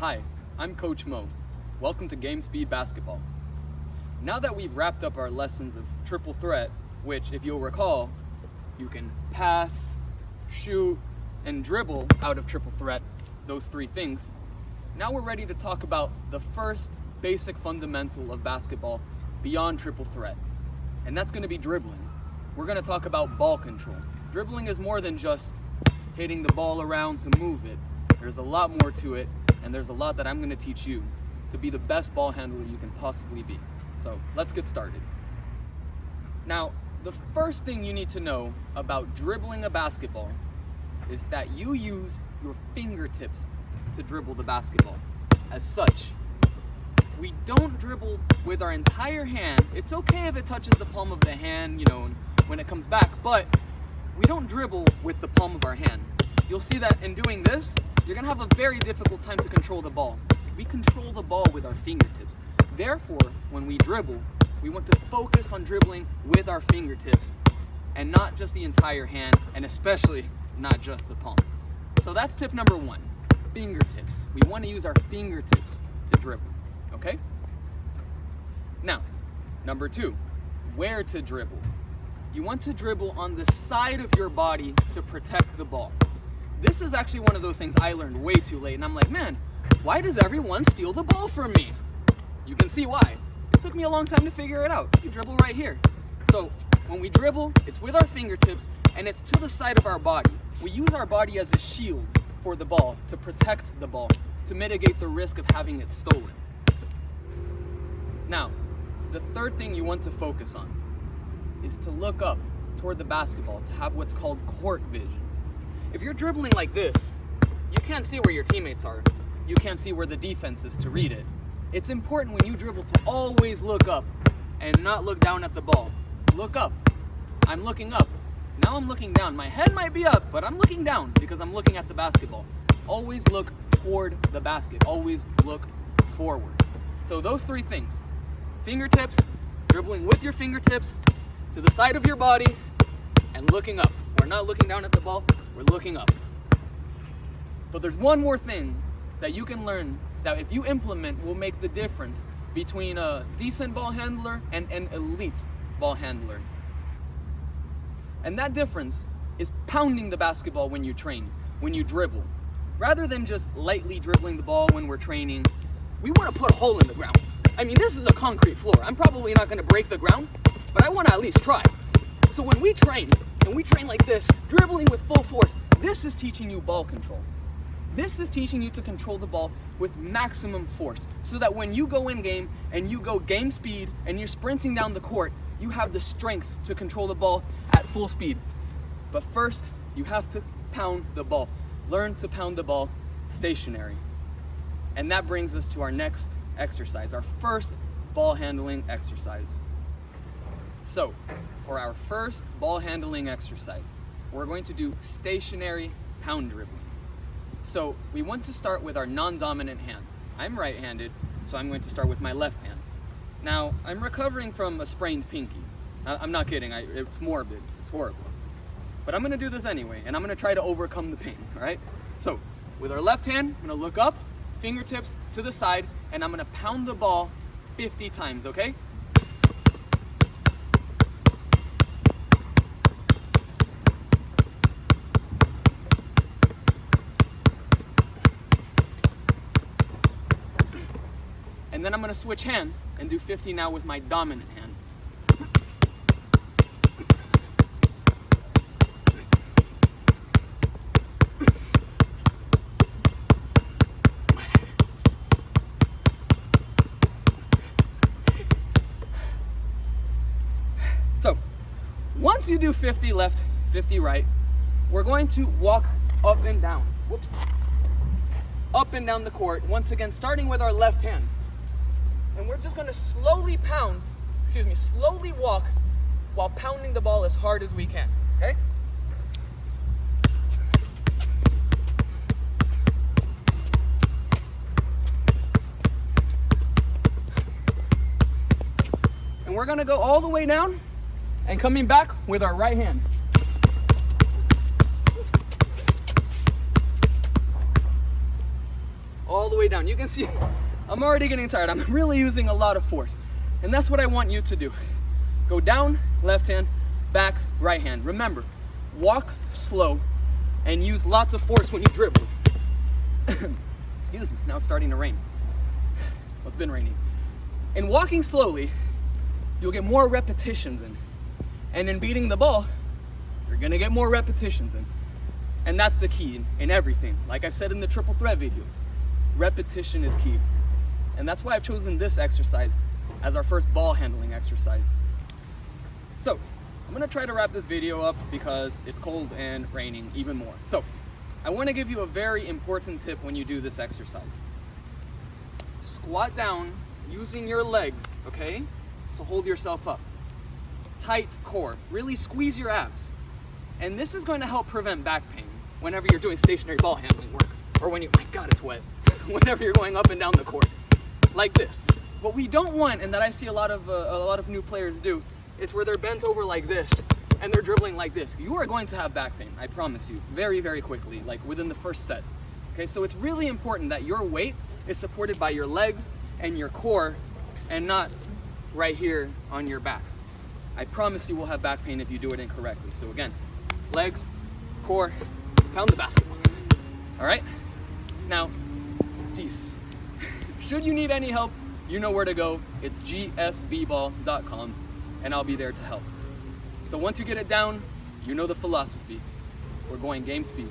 Hi, I'm Coach Mo. Welcome to Game Speed Basketball. Now that we've wrapped up our lessons of triple threat, which, if you'll recall, you can pass, shoot, and dribble out of triple threat, those three things, now we're ready to talk about the first basic fundamental of basketball beyond triple threat, and that's going to be dribbling. We're going to talk about ball control. Dribbling is more than just hitting the ball around to move it. There's a lot more to it, and there's a lot that I'm going to teach you to be the best ball handler you can possibly be. So let's get started. Now, the first thing you need to know about dribbling a basketball is that you use your fingertips to dribble the basketball. As such, we don't dribble with our entire hand. It's okay if it touches the palm of the hand, when it comes back, but we don't dribble with the palm of our hand. You'll see that in doing this, you're going to have a very difficult time to control the ball. We control the ball with our fingertips. Therefore, when we dribble, we want to focus on dribbling with our fingertips and not just the entire hand, and especially not just the palm. So that's tip number one, fingertips. We want to use our fingertips to dribble, okay? Now, number two, where to dribble. You want to dribble on the side of your body to protect the ball. This is actually one of those things I learned way too late, and I'm like, man, why does everyone steal the ball from me? You can see why. It took me a long time to figure it out. You dribble right here. So when we dribble, it's with our fingertips, and it's to the side of our body. We use our body as a shield for the ball, to protect the ball, to mitigate the risk of having it stolen. Now, the third thing you want to focus on is to look up toward the basketball, to have what's called court vision. If you're dribbling like this, you can't see where your teammates are. You can't see where the defense is to read it. It's important when you dribble to always look up and not look down at the ball. Look up. I'm looking up. Now I'm looking down. My head might be up, but I'm looking down because I'm looking at the basketball. Always look toward the basket. Always look forward. So those three things, fingertips, dribbling with your fingertips, to the side of your body, and looking up. We're not looking down at the ball, we're looking up. But there's one more thing that you can learn that if you implement will make the difference between a decent ball handler and an elite ball handler. And that difference is pounding the basketball when you train, when you dribble. Rather than just lightly dribbling the ball when we're training, we want to put a hole in the ground. I mean, this is a concrete floor. I'm probably not going to break the ground, but I want to at least try. So when we train, and we train like this, dribbling with full force, this is teaching you ball control. This is teaching you to control the ball with maximum force, so that when you go in game and you go game speed and you're sprinting down the court, you have the strength to control the ball at full speed. But first, you have to pound the ball. Learn to pound the ball stationary. And that brings us to our next exercise, our first ball handling exercise. So, for our first ball handling exercise, we're going to do stationary pound dribbling. So, we want to start with our non-dominant hand. I'm right-handed, so I'm going to start with my left hand. Now, I'm recovering from a sprained pinky. I'm not kidding, it's morbid, it's horrible. But I'm going to do this anyway, and I'm going to try to overcome the pain, all right? So, with our left hand, I'm going to look up, fingertips to the side, and I'm going to pound the ball 50 times, okay? And then I'm going to switch hands and do 50 now with my dominant hand. So, once you do 50 left, 50 right, we're going to walk up and down. Whoops. Up and down the court, once again, starting with our left hand. And we're just going to slowly walk while pounding the ball as hard as we can, okay? And we're going to go all the way down and coming back with our right hand. all the way down. You can see I'm already getting tired. I'm really using a lot of force. And that's what I want you to do. Go down, left hand, back, right hand. Remember, walk slow and use lots of force when you dribble. Excuse me, now it's starting to rain. Well, it's been raining. In walking slowly, you'll get more repetitions in. And in beating the ball, you're gonna get more repetitions in. And that's the key in everything. Like I said in the triple threat videos, repetition is key. And that's why I've chosen this exercise as our first ball handling exercise. So, I'm gonna try to wrap this video up because it's cold and raining even more. So, I wanna give you a very important tip when you do this exercise. Squat down using your legs, okay, to hold yourself up. Tight core, really squeeze your abs. And this is going to help prevent back pain whenever you're doing stationary ball handling work, or when you, my God, it's wet, whenever you're going up and down the court, like this. What we don't want, and that I see a lot of new players do, is where they're bent over like this, and they're dribbling like this. You are going to have back pain, I promise you, very, very quickly, like within the first set. Okay, so it's really important that your weight is supported by your legs and your core, and not right here on your back. I promise you will have back pain if you do it incorrectly. So again, legs, core, pound the basketball. All right? Now, Jesus, should you need any help, you know where to go. It's gsbball.com, and I'll be there to help. So once you get it down, you know the philosophy. We're going game speed.